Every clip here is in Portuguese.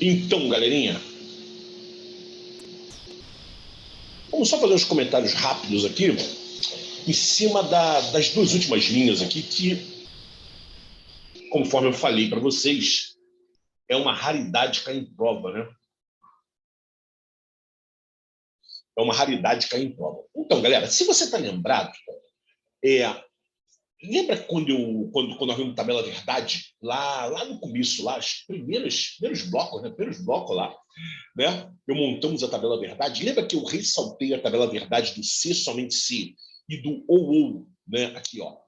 Então, galerinha, vamos só fazer uns comentários rápidos aqui, em cima das duas últimas linhas aqui, que, conforme eu falei para vocês, é uma raridade cair em prova, né? É uma raridade cair em prova. Então, galera, se você está lembrado, é, lembra quando nós vimos tabela verdade, lá no começo, lá, os primeiros blocos, né? Primeiros blocos lá, né? Eu montamos a tabela verdade. Lembra que eu ressaltei a tabela verdade do C, somente C, e do ou, né? Aqui, ó.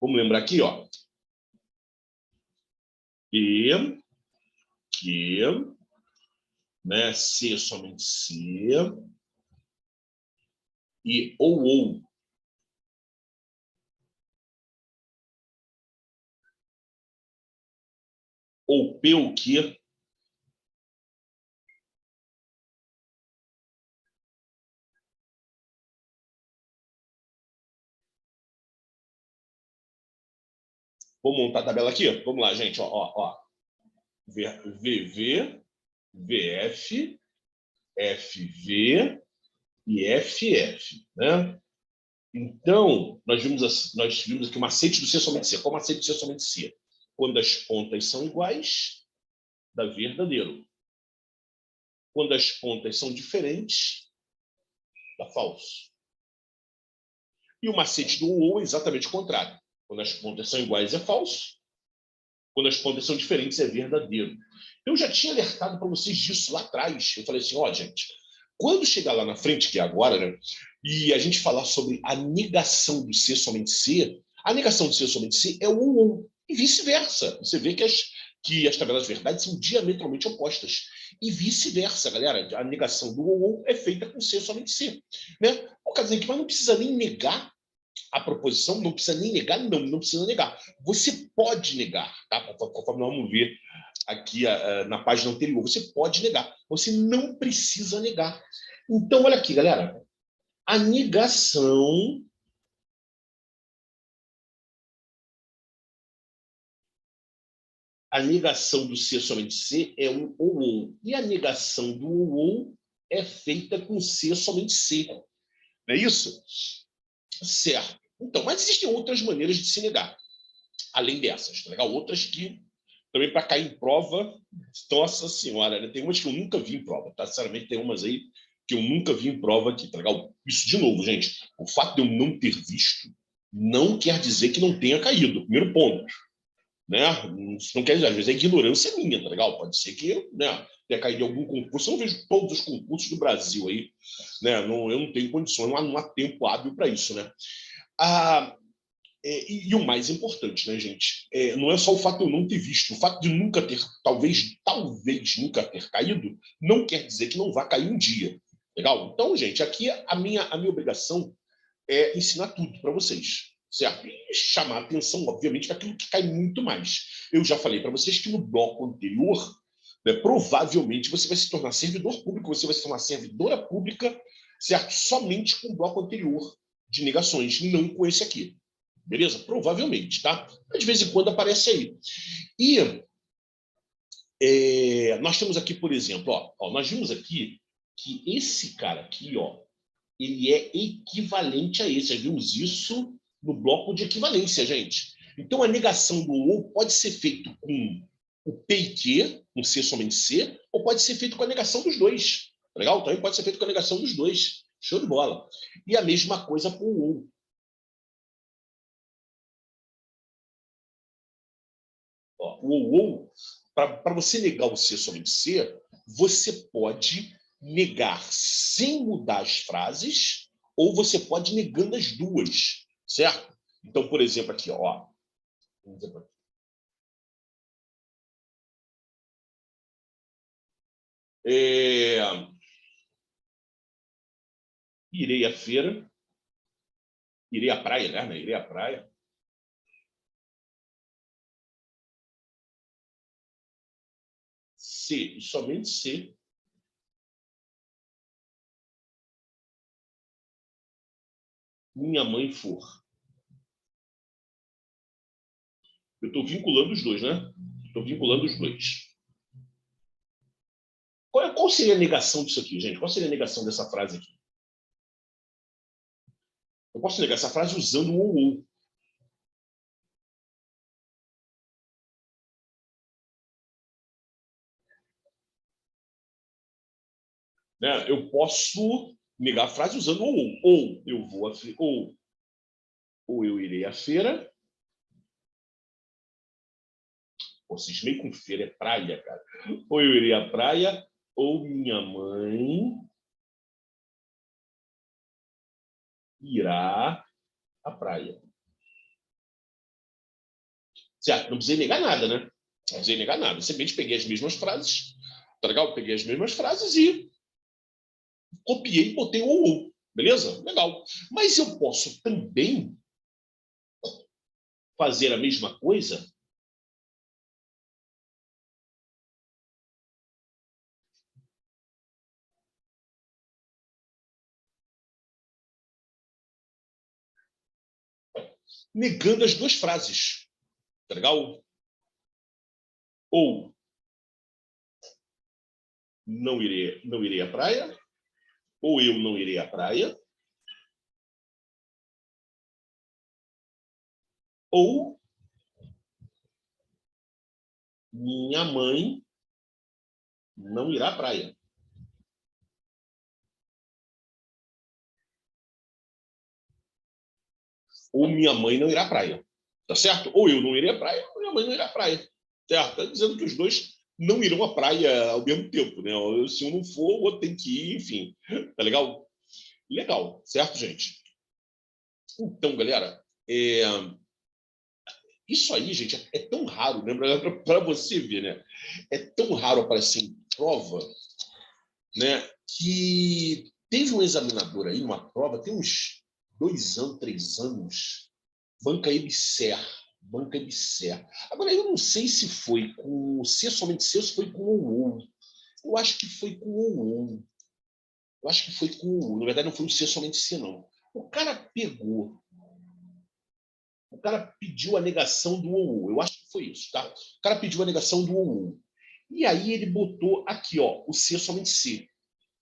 Vamos lembrar aqui, ó. Que, né? C, somente C, e ou. Ou P, o que. Vou montar a tabela aqui. Vamos lá, gente. Ó. VV, VF, FV e FF, né? Então, nós vimos aqui o macete do C somente C. Qual o macete do C somente C? Quando as pontas são iguais, dá verdadeiro. Quando as pontas são diferentes, dá falso. E o macete do ou é exatamente o contrário. Quando as pontas são iguais, é falso. Quando as pontas são diferentes, é verdadeiro. Eu já tinha alertado para vocês disso lá atrás. Eu falei assim, ó, gente, quando chegar lá na frente, que é agora, né, e a gente falar sobre a negação do ser somente ser, a negação do ser somente ser é o ou, e vice-versa. Você vê que as tabelas de verdade são diametralmente opostas. E vice-versa, galera. A negação do ou é feita com ser somente ser. Né? Quer dizer que não precisa nem negar a proposição, não precisa nem negar, não precisa negar. Você pode negar, tá? Conforme nós vamos ver aqui na página anterior, você pode negar, você não precisa negar. Então, olha aqui, galera, a negação do ser somente ser é um ou. E a negação do ou é feita com ser somente ser. Não é isso? Certo. Então, mas existem outras maneiras de se negar, além dessas, tá legal? Outras que também para cair em prova, nossa senhora, né? Tem umas que eu nunca vi em prova, tá? Sinceramente, tem umas aí que eu nunca vi em prova aqui, tá legal? Isso, de novo, gente, o fato de eu não ter visto não quer dizer que não tenha caído. Primeiro ponto, né? Isso não quer dizer, às vezes é ignorância minha, tá legal? Pode ser que, né, tenha caído em algum concurso. Eu não vejo todos os concursos do Brasil aí, né? Não, eu não tenho condições, não há tempo hábil para isso, né? Ah, e o mais importante, né, gente? Não é só o fato de eu não ter visto, o fato de nunca ter, talvez nunca ter caído, não quer dizer que não vá cair um dia. Legal? Então, gente, aqui a minha obrigação é ensinar tudo para vocês, certo? E chamar a atenção, obviamente, para aquilo que cai muito mais. Eu já falei para vocês que no bloco anterior, né, provavelmente você vai se tornar servidor público, você vai se tornar servidora pública, certo? Somente com o bloco anterior de negações, não com esse aqui. Beleza? Provavelmente, tá? Mas de vez em quando aparece aí. E nós temos aqui, por exemplo, nós vimos aqui que esse cara aqui, ele é equivalente a esse. Nós vimos isso no bloco de equivalência, gente. Então, a negação do ou pode ser feito com o P e Q, com C somente C, ou pode ser feito com a negação dos dois. Legal? Também pode ser feito com a negação dos dois. Show de bola. E a mesma coisa com o ou. O ou, para você negar o C somente C, você pode negar sem mudar as frases, ou você pode ir negando as duas, certo? Então, por exemplo, aqui, ó. É, irei à feira, irei à praia, né? Irei à praia. C, e somente C. minha mãe for. Eu estou vinculando os dois, né? Estou vinculando os dois. Qual seria a negação disso aqui, gente? Qual seria a negação dessa frase aqui? Eu posso negar essa frase usando o ou. Né? Eu posso negar a frase usando o ou. Ou eu vou a ou eu irei à feira. Pô, cismei com feira, é praia, cara. Ou eu irei à praia, ou minha mãe irá à praia. Certo? Não precisei negar nada, né? Não precisei negar nada. Simplesmente peguei as mesmas frases, tá legal? Peguei as mesmas frases e copiei e botei o ou. Beleza? Legal. Mas eu posso também fazer a mesma coisa negando as duas frases. Tá legal? Ou não irei à praia, ou eu não irei à praia, ou minha mãe não irá à praia. Ou minha mãe não irá à praia. Tá certo? Ou eu não irei à praia, ou minha mãe não irá à praia. Certo? Tá dizendo que os dois não irão à praia ao mesmo tempo, né? Se um não for, o outro tem que ir, enfim. Tá legal? Legal, certo, gente? Então, galera, isso aí, gente, é tão raro, né? Para você ver, né? É tão raro aparecer em prova, né? Que teve um examinador aí, numa prova, tem uns 2 anos, 3 anos, Banca EBSER. Banca EBSER. Agora, eu não sei se foi com C, somente C, ou se foi com o ou. Eu acho que foi com o ou. Eu acho que foi com o ou. Na verdade, não foi o C, somente C, não. O cara pegou, o cara pediu a negação do ou. Eu acho que foi isso, tá? O cara pediu a negação do ou. E aí ele botou aqui, ó, o C, somente C.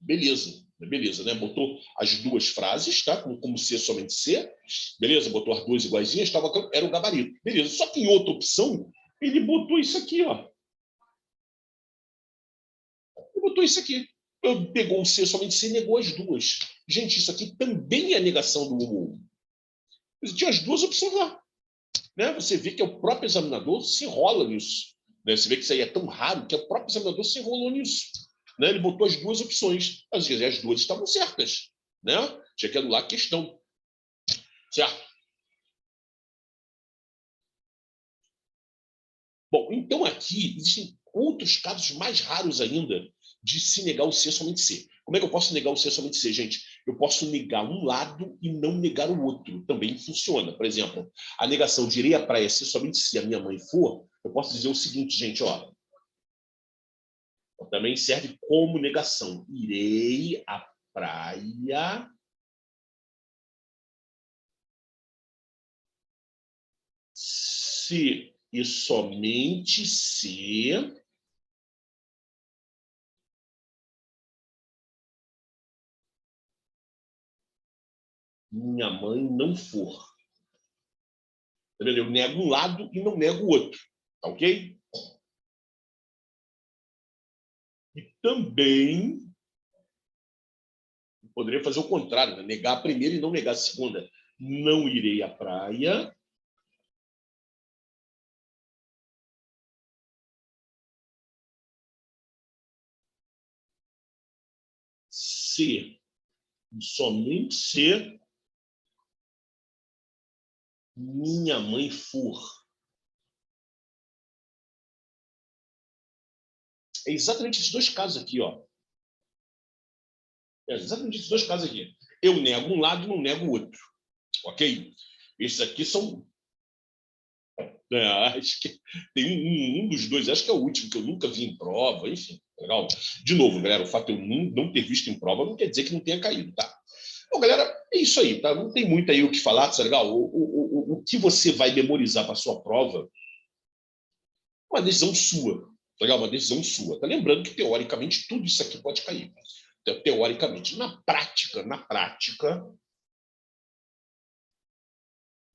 Beleza, beleza, né? Botou as duas frases, tá? Como C, somente C. Beleza, botou as duas iguaizinhas, era o gabarito. Beleza, só que em outra opção, ele botou isso aqui, ó. Ele botou isso aqui. Pegou o C, somente C e negou as duas. Gente, isso aqui também é negação do ou. Tinha as duas opções lá. Né? Você vê que o próprio examinador se enrola nisso. Né? Você vê que isso aí é tão raro que o próprio examinador se enrolou nisso. Né? Ele botou as duas opções. Às vezes as duas estavam certas. Né? Tinha que anular a questão. Certo? Bom, então aqui existem outros casos mais raros ainda de se negar o ser somente ser. Como é que eu posso negar o ser somente ser, gente? Eu posso negar um lado e não negar o outro. Também funciona. Por exemplo, a negação de irei à praia ser somente se a minha mãe for, eu posso dizer o seguinte, gente, ó. Também serve como negação. Irei à praia se e somente se minha mãe não for. Eu nego um lado e não nego o outro. Tá ok? E também poderia fazer o contrário, né? Negar a primeira e não negar a segunda. Não irei à praia se somente se minha mãe for. É exatamente esses dois casos aqui, ó. É exatamente esses dois casos aqui. Eu nego um lado e não nego o outro. Ok? Esses aqui são. Acho que tem um dos dois, acho que é o último, que eu nunca vi em prova, enfim, legal. De novo, galera, o fato de eu não ter visto em prova não quer dizer que não tenha caído, tá? Bom, galera, é isso aí, tá? Não tem muito aí o que falar, tá legal? O que você vai memorizar para sua prova é uma decisão sua, tá legal? Uma decisão sua. Tá lembrando que, teoricamente, tudo isso aqui pode cair. Teoricamente. Na prática,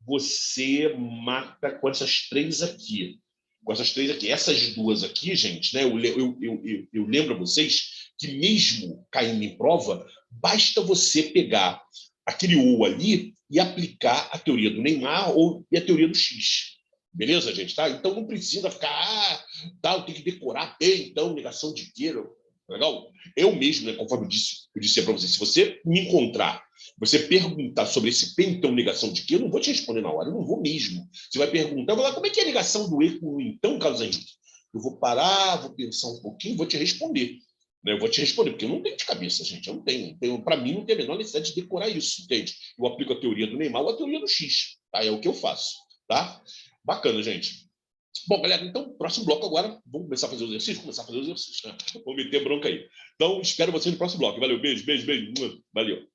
você mata com essas três aqui. Com essas três aqui. Essas duas aqui, gente, né? Eu lembro a vocês que mesmo caindo em prova, basta você pegar aquele ou ali e aplicar a teoria do Neymar ou e a teoria do X. Beleza, gente? Tá? Então não precisa ficar, tá, eu tenho que decorar bem, então, negação de queira. Legal? Eu mesmo, né, conforme eu disse para você, se você me encontrar, você perguntar sobre esse P, então, negação de quê, eu não vou te responder na hora, eu não vou mesmo. Você vai perguntar, eu vou falar, como é que é a negação do E com o então, Carlos Henrique? Eu vou parar, vou pensar um pouquinho, vou te responder. Eu vou te responder, porque eu não tenho de cabeça, gente. Eu não tenho para mim, não tem a menor necessidade de decorar isso, entende? Eu aplico a teoria do Neymar ou a teoria do X. Tá? É o que eu faço. Tá? Bacana, gente. Bom, galera, então, próximo bloco agora. Vamos começar a fazer o exercício? Começar a fazer o exercício, né? Vou meter bronca aí. Então, espero você no próximo bloco. Valeu, beijo, beijo, beijo. Valeu.